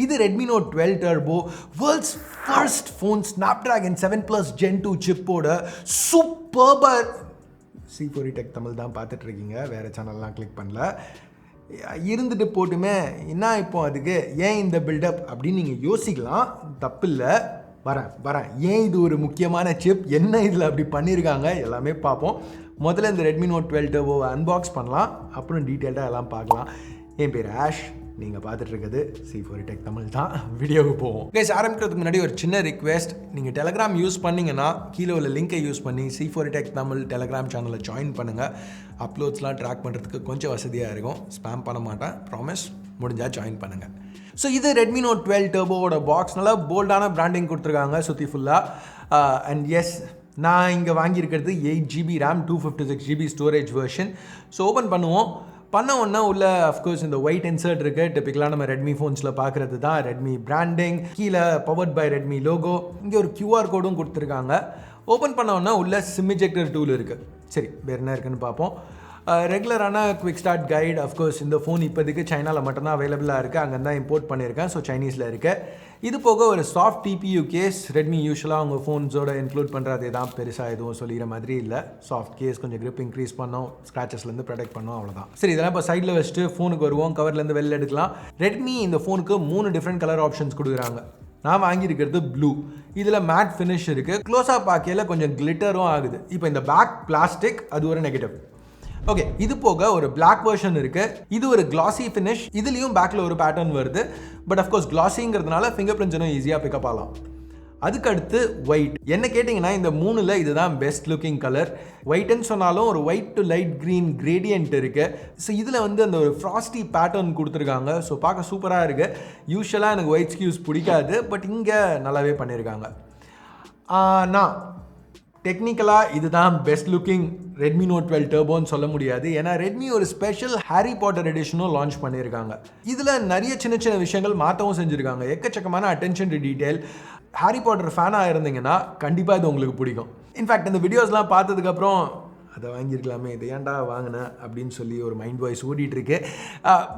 இது Redmi Note 12 Turbo, world's first phone, Snapdragon 7 Plus Gen 2 சிப்போட சூப்பர்பர் C4 Tech Tamil தான் பார்த்துட்டு இருக்கீங்க, வேறு சேனல்லாம் கிளிக் பண்ணல. இருந்துட்டு போட்டுமே என்ன இப்போ அதுக்கு ஏன் இந்த பில்டப் அப்படின்னு நீங்கள் யோசிக்கலாம், தப்பில்லை. வரேன் ஏன் இது ஒரு முக்கியமான சிப், என்ன இதில் அப்படி பண்ணியிருக்காங்க எல்லாமே பார்ப்போம். முதல்ல இந்த Redmi Note 12 Turbo அன்பாக்ஸ் பண்ணலாம், அப்புறம் டீட்டெயில்டாக எல்லாம் பார்க்கலாம். என் பேர் ஆஷ், நீங்கள் பார்த்துட்டு இருக்கிறது C4 Tech தமிழ் தான். வீடியோவுக்கு போவோம். கைஸ், ஆரம்பிக்கிறதுக்கு முன்னாடி ஒரு சின்ன ரிக்வெஸ்ட். நீங்கள் டெலகிராம் யூஸ் பண்ணிங்கன்னா கீழே உள்ள லிங்கை யூஸ் பண்ணி C4 Tech தமிழ் டெலகிராம் சேனலில் ஜாயின் பண்ணுங்கள். அப்லோட்ஸ்லாம் ட்ராக் பண்ணுறதுக்கு கொஞ்சம் வசதியாக இருக்கும். ஸ்பேம் பண்ண மாட்டேன், ப்ராமிஸ். முடிஞ்சால் ஜாயின் பண்ணுங்கள். ஸோ இது Redmi Note 12 Turboவோட பாக்ஸ். நல்லா போல்டான பிராண்டிங் கொடுத்துருக்காங்க சுற்றி ஃபுல்லாக. அண்ட் எஸ், நான் இங்கே வாங்கியிருக்கிறது 8GB RAM 256GB storage version. So open பண்ணுவோம். பண்ண ஒன்றா உள்ள அஃப்கோர்ஸ் இந்த ஒயிட் இன்சர்ட் இருக்குது. டிப்பிக்கலாக நம்ம ரெட்மி ஃபோன்ஸில் பார்க்குறது தான். ரெட்மி பிராண்டிங், கீழே பவர்ட் பை ரெட்மி லோகோ, இங்கே ஒரு QR கோடும் கொடுத்துருக்காங்க. ஓப்பன் பண்ண ஒன்றா உள்ள சிம் இஜெக்டர் டூல் இருக்குது. சரி, வேறு என்ன இருக்குன்னு பார்ப்போம். ரெகுலரான குவிக் ஸ்டார்ட் கைட். அஃப்கோர்ஸ் இந்த ஃபோன் இப்போதைக்கு சைனாவில் மட்டும்தான் அவைலபிளாக இருக்குது, அங்கே தான் இம்போர்ட் பண்ணியிருக்கேன். ஸோ சைனீஸில் இருக்குது. இது போக ஒரு சாஃப்ட் TPU கேஸ். ரெட்மி யூஸ்வலாக அவங்க ஃபோன்ஸோட இன்க்ளூட் பண்ணுறது தான், பெருசாக எதுவும் சொல்லிக்கிற மாதிரி இல்லை. சாஃப்ட் கேஸ் கொஞ்சம் grip இன்க்ரீஸ் பண்ணோம், ஸ்க்ராச்சஸ்லேருந்து ப்ரொடெக்ட் பண்ணோம், அவ்வளோதான். சரி, இதெல்லாம் இப்போ சைடில் வச்சுட்டு ஃபோனுக்கு வருவோம். கவர்லேருந்து வெளில எடுக்கலாம். ரெட்மி இந்த ஃபோனுக்கு 3 டிஃப்ரெண்ட் கலர் ஆப்ஷன்ஸ் கொடுக்குறாங்க. நான் வாங்கியிருக்கிறது ப்ளூ. இதில் மேட் ஃபினிஷ் இருக்குது. க்ளோஸாக பார்க்கையில் கொஞ்சம் கிளிட்டரும் ஆகுது. இப்போ இந்த பேக் பிளாஸ்டிக், அது ஒரு நெகட்டிவ். ஓகே, இது போக ஒரு பிளாக் வெர்ஷன் இருக்குது. இது ஒரு கிளாசி ஃபினிஷ். இதுலேயும் பேக்கில் ஒரு பேட்டர்ன் வருது. பட் அஃப்கோர்ஸ் கிளாசிங்கிறதுனால ஃபிங்கர் பிரிண்ட்ஸ் இன்னும் ஈஸியாக பிக்கப் ஆகலாம். அதுக்கடுத்து ஒயிட். என்ன கேட்டிங்கன்னா இந்த 3ல் இதுதான் பெஸ்ட் லுக்கிங் கலர். ஒயிட்னு சொன்னாலும் ஒரு white to light green gradient இருக்குது. ஸோ இதில் வந்து அந்த ஒரு ஃப்ராஸ்டி பேட்டர்ன் கொடுத்துருக்காங்க. ஸோ பார்க்க சூப்பராக இருக்குது. யூஸ்வலாக எனக்கு ஒயிட் ஸ்கியூஸ் பிடிக்காது, பட் இங்கே நல்லாவே பண்ணியிருக்காங்க. நான் டெக்னிக்கலாக இதுதான் பெஸ்ட் லுக்கிங் Redmi Note 12 Turboன்னு சொல்ல முடியாது. ஏன்னா ரெட்மி ஒரு ஸ்பெஷல் ஹாரி பாட்டர் எடிஷனும் லான்ச் பண்ணியிருக்காங்க. இதில் நிறைய சின்ன சின்ன விஷயங்கள் மாற்றவும் செஞ்சுருக்காங்க. எக்கச்சக்கமான attention to detail. Harry Potter ஃபேனாக இருந்தீங்கன்னா கண்டிப்பாக இது உங்களுக்கு பிடிக்கும். இன்ஃபேக்ட் இந்த வீடியோஸ்லாம் பார்த்ததுக்கப்புறம் அதை வாங்கியிருக்கலாமே, இதை ஏன்டா வாங்கினேன் அப்படின்னு சொல்லி ஒரு மைண்ட் வாய்ஸ் ஓடிட்டுருக்கு.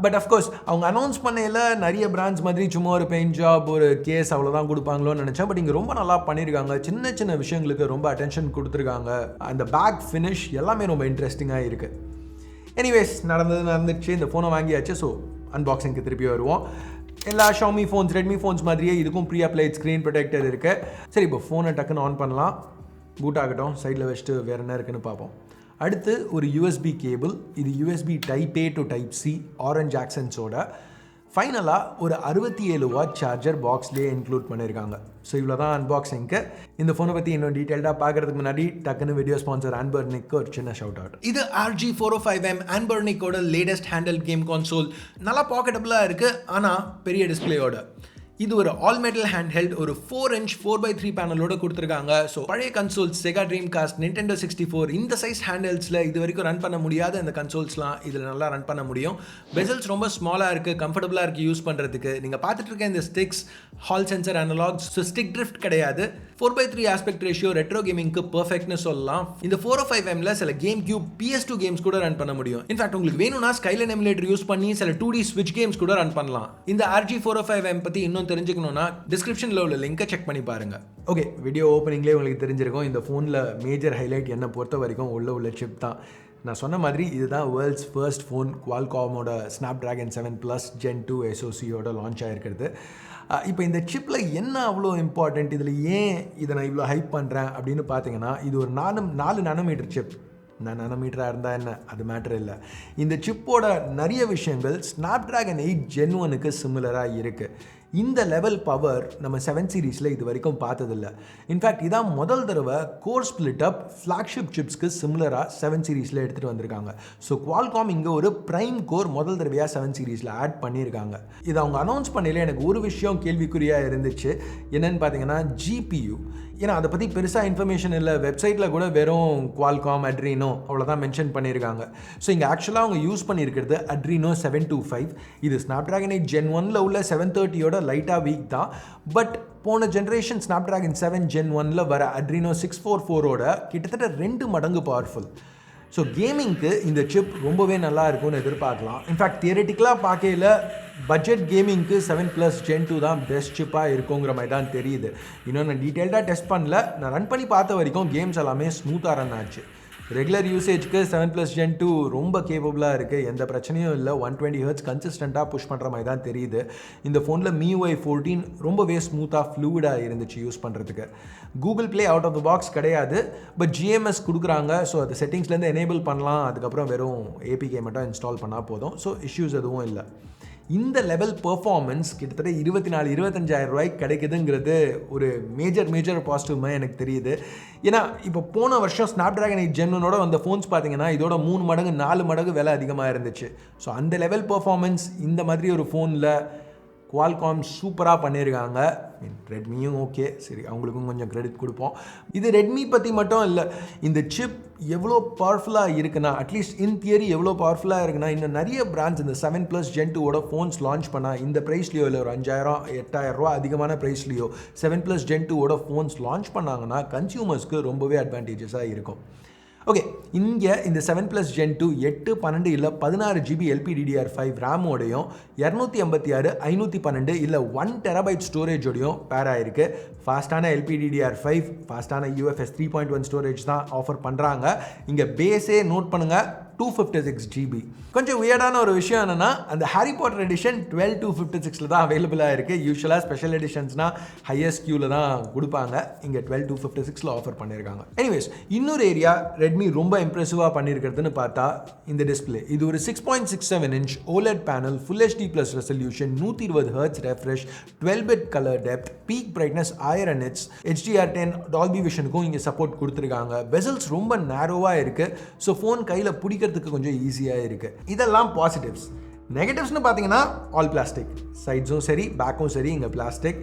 பட் அஃப்கோர்ஸ் அவங்க அனௌன்ஸ் பண்ணையில் நிறைய பிராண்ட்ஸ் மாதிரி சும்மா ஒரு பெயிண்ட் ஜாப், ஒரு கேஸ் அவ்வளோதான் கொடுப்பாங்களோன்னு நினச்சேன். பட் இங்கே ரொம்ப நல்லா பண்ணியிருக்காங்க. சின்ன சின்ன விஷயங்களுக்கு ரொம்ப அட்டென்ஷன் கொடுத்துருக்காங்க. அந்த பேக் ஃபினிஷ் எல்லாமே ரொம்ப இன்ட்ரெஸ்டிங்காக இருக்குது. எனிவேஸ், நடந்துச்சு. இந்த ஃபோனை வாங்கியாச்சு. ஸோ அன்பாக்சிங்க்கு திருப்பி வருவோம். எல்லா ஷாமி ஃபோன்ஸ், ரெட்மி ஃபோன்ஸ் மாதிரியே இதுக்கும் ப்ரீ அப்ளைட் ஸ்க்ரீன் ப்ரொடெக்டர் இருக்குது. சரி, இப்போ ஃபோனை டக்குன்னு ஆன் பண்ணலாம். பூட் ஆகட்டும். சைடில் வச்சுட்டு வேறு என்ன இருக்குன்னு பார்ப்போம். அடுத்து ஒரு USB கேபிள். இது USB Type A to Type C orange ஆக்சன்ஸோட. ஃபைனலாக ஒரு 67 வாட் சார்ஜர் பாக்ஸ்லேயே இன்க்ளூட் பண்ணியிருக்காங்க. ஸோ இவ்வளோ தான் அன்பாக்சிங்க்கு. இந்த ஃபோனை பற்றி இன்னும் டீட்டெயில்டாக பார்க்குறதுக்கு முன்னாடி டக்குன்னு வீடியோ ஸ்பான்சர் ஆன்பர்னிக்கு ஒரு சின்ன ஷவுட் அவுட். இது RG 405M ஆன்பர்னிக்கோட லேட்டஸ்ட் ஹேண்டல் கேம் கான்சோல். நல்லா பாக்கெட்டபுளாக இருக்குது, ஆனால் பெரிய டிஸ்பிளேயோட. இது ஒரு ஆல் மெட்டல் ஹேண்ட் ஹெல்ட். ஒரு 4" 4x3 பேனலோட கொடுத்துருக்காங்க. ஸோ பழைய கன்சோல்ஸ், செகா ட்ரீம்காஸ்ட், Nintendo 64 இந்த சைஸ் ஹேண்டில்ஸில் இது வரைக்கும் ரன் பண்ண முடியாத இந்த கன்சோல்ஸ்லாம் இதில் நல்லா ரன் பண்ண முடியும். பெசல்ஸ் ரொம்ப ஸ்மாலாக இருக்குது, கம்ஃபர்டபுளாக இருக்குது யூஸ் பண்ணுறதுக்கு. நீங்கள் பார்த்துட்டு இருக்க இந்த sticks hall sensor analogues. So stick drift கிடையாது. 4x3 ஆஸ்பெக்ட் ரேஷியோ ரெட்ரோ கேமிங்க்கு பர்ஃபெக்ட்னு சொல்லலாம். இந்த 405Mல சில கேம் கியூப் PS2 கேம்ஸ் கூட ரன் பண்ண முடியும். இன்ஃபேக்ட் உங்களுக்கு வேணும்னா ஸ்கைலைன் எமுலேட்டர் யூஸ் பண்ணி சில 2D ஸ்விட்ச் கேம்ஸ் கூட ரன் பண்ணலாம். இந்த RG 405M பற்றி இன்னும் தெரிஞ்சுக்கணும்னா டிஸ்கிரிப்ஷனில் உள்ள லிங்கை செக் பண்ணி பாருங்க. ஓகே, வீடியோ ஓப்பனிங்லேயே உங்களுக்கு தெரிஞ்சிருக்கும் இந்த ஃபோனில் மேஜர் ஹைலைட் என்னை பொறுத்த வரைக்கும் உள்ள சிப் தான். நான் சொன்ன மாதிரி இதுதான் வேர்ல்ட்ஸ் ஃபர்ஸ்ட் ஃபோன். குவால்காமோட Snapdragon 7 Plus Gen 2 SoCயோட லான்ச் ஆகிருக்கிறது. இப்போ இந்த சிப்பில் என்ன அவ்வளோ இம்பார்ட்டண்ட், இதில் ஏன் இதை நான் இவ்வளோ ஹைப் பண்ணுறேன் அப்படின்னு பார்த்தீங்கன்னா, இது ஒரு 4 நானோமீட்டர் சிப். நான் நானோமீட்டராக இருந்தால் என்ன, அது மேட்டர் இல்லை. இந்த சிப்போட நிறைய விஷயங்கள் Snapdragon 8 Gen 1க்கு சிமிலராக இருக்குது. இந்த லெவல் பவர் நம்ம 7 சீரீஸில் இது வரைக்கும் பார்த்ததில்லை. இன்ஃபேக்ட் இதான் முதல் தடவை கோர் ஸ்பிளிட் அப் ஃப்ளாக்ஷிப் சிப்ஸ்க்கு சிமிலராக 7 சீரீஸில் எடுத்துகிட்டு வந்திருக்காங்க. ஸோ குவால்காம் இங்கே ஒரு ப்ரைம் கோர் முதல் தடவையாக 7 சீரீஸில் ஆட் பண்ணியிருக்காங்க. இதை அவங்க அனௌன்ஸ் பண்ணல எனக்கு ஒரு விஷயம் கேள்விக்குறியாக இருந்துச்சு. என்னென்னு பார்த்தீங்கன்னா GPU. ஏன்னா அதை பற்றி பெருசாக இன்ஃபர்மேஷன் இல்லை. வெப்சைட்டில் கூட வெறும் குவால்காம் அட்ரீனோ அவ்வளோதான் மென்ஷன் பண்ணியிருக்காங்க. ஸோ இங்கே ஆக்சுவலாக அவங்க யூஸ் பண்ணியிருக்கிறது அட்ரீனோ 725. இது Snapdragon 8 Gen 1ல் உள்ள 730யோட லைட்டாக வீக் தான். பட் போன ஜென்ரேஷன் Snapdragon 7 Gen 1ல் வர அட்ரீனோ 644ஓட கிட்டத்தட்ட 2 மடங்கு பவர்ஃபுல். ஸோ கேமிங்க்கு இந்த சிப் ரொம்பவே நல்லா இருக்கும்னு எதிர்பார்க்கலாம். இன்ஃபேக்ட் தியரட்டிக்கலாக பார்க்கையில் பட்ஜெட் கேமிங்க்கு 7+ Gen 2 தான் பெஸ்ட் சிப்பாக இருக்குங்கிற மாதிரி தான் தெரியுது. இன்னும் நான் டீட்டெயில்டாக டெஸ்ட் பண்ணல. நான் ரன் பண்ணி பார்த்த வரைக்கும் கேம்ஸ் எல்லாமே ஸ்மூத்தாக ரன் ஆச்சு. ரெகுலர் யூசேஜ்க்கு 7+ Gen 2 ரொம்ப கேப்பபிளாக இருக்குது. எந்த பிரச்சனையும் இல்லை. 120 Hz கன்சிஸ்டண்ட்டாக புஷ் பண்ணுற மாதிரி தான் தெரியுது. இந்த ஃபோனில் MIUI 14 ரொம்பவே ஸ்மூத்தாக ஃப்ளூயிடாக இருந்துச்சு யூஸ் பண்ணுறதுக்கு. Google Play out of the box கிடையாது, பட் GMS கொடுக்குறாங்க. ஸோ அது செட்டிங்ஸ்லேருந்து எனேபிள் பண்ணலாம். அதுக்கப்புறம் வெறும் APK மட்டும் இன்ஸ்டால் பண்ணால் போதும். ஸோ இஷ்யூஸ் எதுவும் இல்லை. இந்த லெவல் பெர்ஃபார்மன்ஸ் கிட்டத்தட்ட 24-25,000 ரூபாய்க்கு கிடைக்குதுங்கிறது ஒரு மேஜர் பாசிட்டிவ்மாக எனக்கு தெரியுது. ஏன்னா இப்போ போன வருஷம் Snapdragon 8 Gen 1 வந்த ஃபோன்ஸ் பார்த்தீங்கன்னா இதோட 3 மடங்கு 4 மடங்கு விலை அதிகமாக இருந்துச்சு. ஸோ அந்த லெவல் பெர்ஃபார்மன்ஸ் இந்த மாதிரி ஒரு ஃபோனில் Qualcomm சூப்பராக பண்ணியிருக்காங்க. ரெட்மியும் ஓகே, சரி அவங்களுக்கும் கொஞ்சம் கிரெடிட் கொடுப்போம். இது ரெட்மி பற்றி மட்டும் இல்லை, இந்த சிப் எவ்வளோ பவர்ஃபுல்லாக இருக்குன்னா, அட்லீஸ்ட் இன் தியரி எவ்வளோ பவர்ஃபுல்லாக இருக்குன்னா, இன்னும் நிறைய பிராண்ட்ஸ் இந்த 7+ Gen 2 ஃபோன்ஸ் லான்ச் பண்ணால் இந்த ப்ரைஸ்லையோ இல்லை ஒரு 5,000-8,000 ரூபா அதிகமான ப்ரைஸ்லையோ 7+ Gen 2 ஃபோன்ஸ் லான்ச் பண்ணாங்கன்னா கன்சியூமர்ஸ்க்கு ரொம்பவே அட்வான்டேஜஸாக இருக்கும். ஓகே, இங்கே இந்த 7+ Gen 2 8, 12 இல்லை 16 GB LPDDR5 ரேமோடையும் 256, 512 இல்லை 1 TB ஸ்டோரேஜோடையும் பேர் ஆயிருக்கு. ஃபாஸ்ட்டான LPDDR5, ஃபாஸ்ட்டான UFS 3.1 ஸ்டோரேஜ் தான் ஆஃபர் பண்ணுறாங்க. இங்கே பேஸே நோட் பண்ணுங்கள் 256 GB. கொஞ்சம் வியர்டான ஒரு விஷயம் என்னென்னா, அந்த ஹாரி பாட்டர் எடிஷன் 12/256 தான் அவைலபிளாக இருக்குது. யூஸ்வலாக ஸ்பெஷல் எடிஷன்ஸ்னால் ஹையஸ்ட் கியூவில் தான் கொடுப்பாங்க. இங்கே 12/256 ஆஃபர் பண்ணியிருக்காங்க. எனிவேஸ், இன்னொரு ஏரியா ரெட்மி ரொம்ப இம்ப்ரெசிவாக பண்ணியிருக்கிறதுன்னு பார்த்தா இந்த டிஸ்பிளே. இது ஒரு 6.67 inch OLED panel, Full HD+ resolution, 120 Hz refresh, 12-bit colour depth, peak brightness 1000 nits, HDR10 Dolby விஷனுக்கும் இங்கே சப்போர்ட் கொடுத்துருக்காங்க. பெசல்ஸ் ரொம்ப நேரோவாக இருக்குது. ஸோ ஃபோன் கையில் பிடிக்கிறதுக்கு கொஞ்சம் ஈஸியாக இருக்குது. இதெல்லாம் பாசிட்டிவ்ஸ். நெகட்டிவ்ஸ்னு பார்த்தீங்கன்னா ஆல் பிளாஸ்டிக், சைட்ஸும் சரி பேக்கும் சரி இங்கே பிளாஸ்டிக்.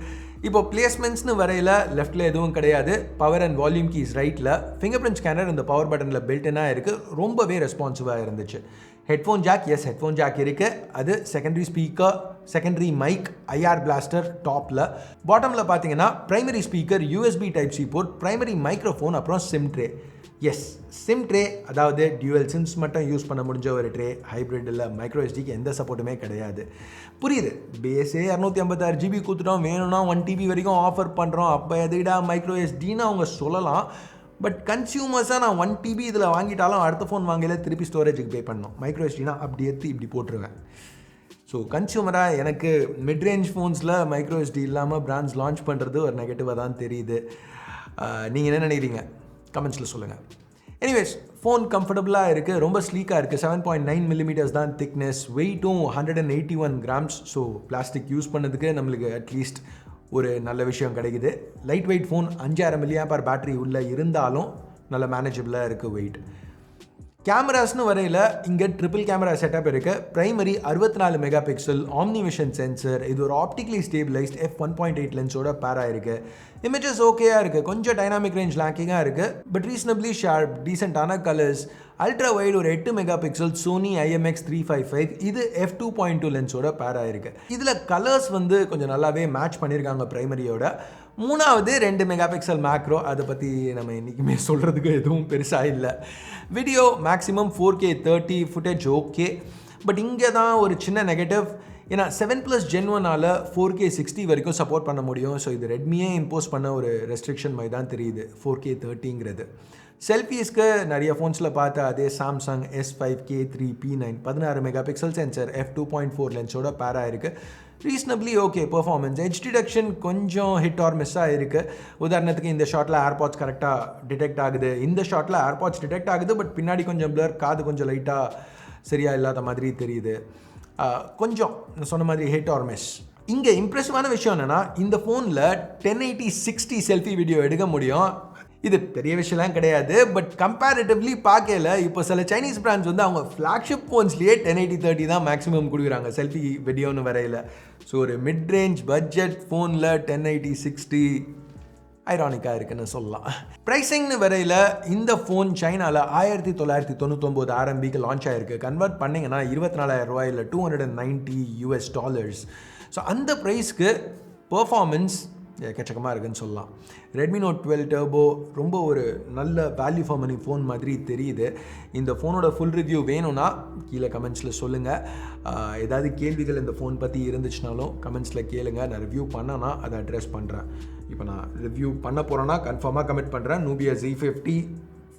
இப்போ பிளேஸ்மெண்ட்ஸ்னு வரையில் லெஃப்ட்டில் எதுவும் கிடையாது. பவர் அண்ட் வால்யூம் கீஸ் ரைட்டில், ஃபிங்கர் பிரிண்ட் ஸ்கேனர் இந்த பவர் பட்டனில் பில்டனாக இருக்குது. ரொம்பவே ரெஸ்பான்சிவாக இருந்துச்சு. Headphone jack, yes headphone jack இருக்குது. அது secondary speaker, secondary mic, IR blaster டாப்பில். பாட்டமில் பார்த்தீங்கன்னா primary speaker, USB Type-C port, primary microphone, அப்புறம் SIM tray. Yes, SIM tray, அதாவது டியூவல் சிம்ஸ் மட்டும் யூஸ் பண்ண முடிஞ்ச ஒரு ட்ரே. ஹைப்ரிட் இல்லை, மைக்ரோ எஸ்டிக்கு எந்த சப்போர்ட்டுமே கிடையாது. புரியுது, பேஸே 256 GB கொடுத்துட்டோம், வேணும்னா 1 TB வரைக்கும் ஆஃபர் பண்ணுறோம், அப்போ எதுடா மைக்ரோ எஸ்டின்னு அவங்க சொல்லலாம். பட் கன்சியூமர்ஸாக நான் 1 TB இதில் வாங்கிட்டாலும் அடுத்த ஃபோன் வாங்கல திருப்பி ஸ்டோரேஜுக்கு பே பண்ணணும். மைக்ரோ எஸ்டினா அப்படி எடுத்து இப்படி போட்டுருவேன். ஸோ கன்சியூமராக எனக்கு மிட்ரேஞ்ச் ஃபோன்ஸில் மைக்ரோ எஸ்டி இல்லாமல் பிராண்ட்ஸ் லான்ச் பண்ணுறது ஒரு நெகட்டிவாக தான் தெரியுது. நீங்கள் என்ன நினைக்கிறீங்க? கமெண்ட்ஸில் சொல்லுங்கள். எனிவேஸ், ஃபோன் கம்ஃபர்டபுளாக இருக்குது, ரொம்ப ஸ்லீக்காக இருக்குது. 7.9 mm தான் திக்னஸ், வெயிட்டும் 181 grams. ஸோ பிளாஸ்டிக் யூஸ் பண்ணதுக்கு நம்மளுக்கு அட்லீஸ்ட் ஒரு நல்ல விஷயம் கிடைக்குது. Light weight phone, 5000 mAh battery உள்ளே இருந்தாலும் நல்ல மேனேஜபிளாக இருக்குது வெயிட். கேமராஸ்னு வரையில் இங்கே ட்ரிபிள் கேமரா செட்டப் இருக்குது. Primary 64 MP omni vision sensor, இது ஒரு ஆப்டிகலி ஸ்டேபிளைஸ்ட் f1.8 லென்ஸோட பேராக இருக்குது. இமேஜஸ் ஓகேயாக இருக்குது, கொஞ்சம் டைனாமிக் ரேஞ்ச் லேக்கிங்காக இருக்குது, பட் ரீசனபிளி ஷார்ப், டீசெண்டான கலர்ஸ். அல்ட்ரா வைட் ஒரு 8 MP சோனி IMX355, இது f2.2 லென்ஸோட பேராக இருக்குது. இதில் கலர்ஸ் வந்து கொஞ்சம் நல்லாவே மேட்ச் பண்ணியிருக்காங்க ப்ரைமரியோட. மூணாவது 2 MP மேக்ரோ, அதை பற்றி நம்ம என்றைக்குமே சொல்கிறதுக்கு எதுவும் பெருசாக இல்லை. Video maximum 4K 30 footage okay. But இங்கே தான் ஒரு சின்ன நெகட்டிவ். ஏன்னா 7+ Gen 1 4K 60 வரைக்கும் சப்போர்ட் பண்ண முடியும். ஸோ இது ரெட்மியே இம்போஸ் பண்ண ஒரு ரெஸ்ட்ரிக்ஷன் மாதிரி தான் தெரியுது 4K 30ங்கிறது. செல்ஃபீஸ்க்கு நிறைய ஃபோன்ஸில் பார்த்து அதே Samsung S5K3 P9 16 MP sensor, f2.4 லென்ஸோட பேராக இருக்குது. Reasonably okay performance. Edge detection கொஞ்சம் ஹிட் ஆர் மிஸ்ஸாக இருக்குது. உதாரணத்துக்கு இந்த ஷாட்டில் ஏர்பாட்ஸ் கரெக்டாக டிடெக்ட் ஆகுது, இந்த ஷாட்டில் ஏர்பாட்ஸ் டிடெக்ட் ஆகுது, பட் பின்னாடி கொஞ்சம் பிளர், காது கொஞ்சம் லைட்டாக சரியாக இல்லாத மாதிரி தெரியுது. கொஞ்சம் நான் சொன்ன மாதிரி ஹிட் ஆர் மிஸ். இங்கே இம்ப்ரெசிவான விஷயம் என்னென்னா, இந்த ஃபோனில் 1080-60 செல்ஃபி வீடியோ எடுக்க முடியும். இது பெரிய விஷயம்லாம் கிடையாது, பட் கம்பேரிட்டிவ்லி பார்க்கல இப்போ சில சைனீஸ் பிராண்ட்ஸ் வந்து அவங்க ஃப்ளாக்ஷிப் ஃபோன்ஸ்லேயே 1080-30 தான் மேக்ஸிமம் கொடுக்குறாங்க செல்ஃபி வீடியோன்னு வரையில். ஸோ ஒரு மிட் ரேஞ்ச் பட்ஜெட் ஃபோனில் 1080-60 ஐரானிக்காக இருக்குன்னு சொல்லலாம். ப்ரைஸிங்னு வரையில் இந்த ஃபோன் சைனாவில் 1999 RMBக்கு லான்ச் ஆகிருக்கு. கன்வெர்ட் பண்ணிங்கன்னா 24,000 ரூபாய் இல்லை $290. ஸோ அந்த ப்ரைஸ்க்கு பர்ஃபார்மன்ஸ் எக்கச்சக்கமாக இருக்குன்னு சொல்லலாம். ரெட்மி நோட் 12 டர்போ ரொம்ப ஒரு நல்ல வேல்யூ ஃபார் மணி ஃபோன் மாதிரி தெரியுது. இந்த ஃபோனோட ஃபுல் ரிவ்யூ வேணும்னா கீழே கமெண்ட்ஸில் சொல்லுங்கள். ஏதாவது கேள்விகள் இந்த ஃபோன் பற்றி இருந்துச்சுனாலும் கமெண்ட்ஸில் கேளுங்க. நான் ரிவ்யூ பண்ணனா அதை அட்ரெஸ் பண்ணுறேன். இப்போ நான் ரிவ்யூ பண்ண போகிறேன்னா கன்ஃபார்மாக கமெண்ட் பண்ணுறேன். Nubia Z50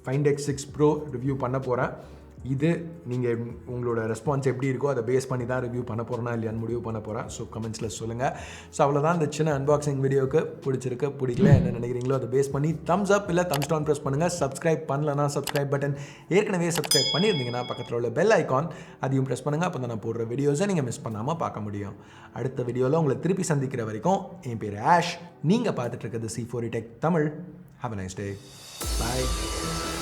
Find X6 Pro review பண்ண போகிறேன். இது நீங்கள் உங்களோட ரெஸ்பான்ஸ் எப்படி இருக்கோ அதை பேஸ் பண்ணி தான் ரிவ்யூ பண்ண போகிறேன்னா இல்லையான்னு முடிவு பண்ண போகிறேன். ஸோ கமெண்ட்ஸில் சொல்லுங்கள். ஸோ அவ்வளோதான் இந்த சின்ன அன்பாக்சிங் வீடியோவுக்கு. பிடிச்சிருக்கு பிடிக்கல என்ன நினைக்கிறீங்களோ அதை பேஸ் பண்ணி தம்ஸ் அப் இல்லை தம்ஸ் டவுன் ப்ரெஸ் பண்ணுங்கள். சப்ஸ்கிரைப் பண்ணலன்னா சப்ஸ்கிரைப் பட்டன், ஏற்கனவே சப்ஸ்கிரைப் பண்ணியிருந்தீங்கன்னா பக்கத்தில் உள்ள பெல் ஐக்கான் அதையும் ப்ரெஸ் பண்ணுங்கள். அப்போ தான் நான் போடுற வீடியோஸை நீங்கள் மிஸ் பண்ணாமல் பார்க்க முடியும். அடுத்த வீடியோவில் உங்களை திருப்பி சந்திக்கிற வரைக்கும் என் பேர் ஆஷ். நீங்கள் பார்த்துட்டு இருக்கிறது C4E Tech Tamil. Have a nice day. Bye.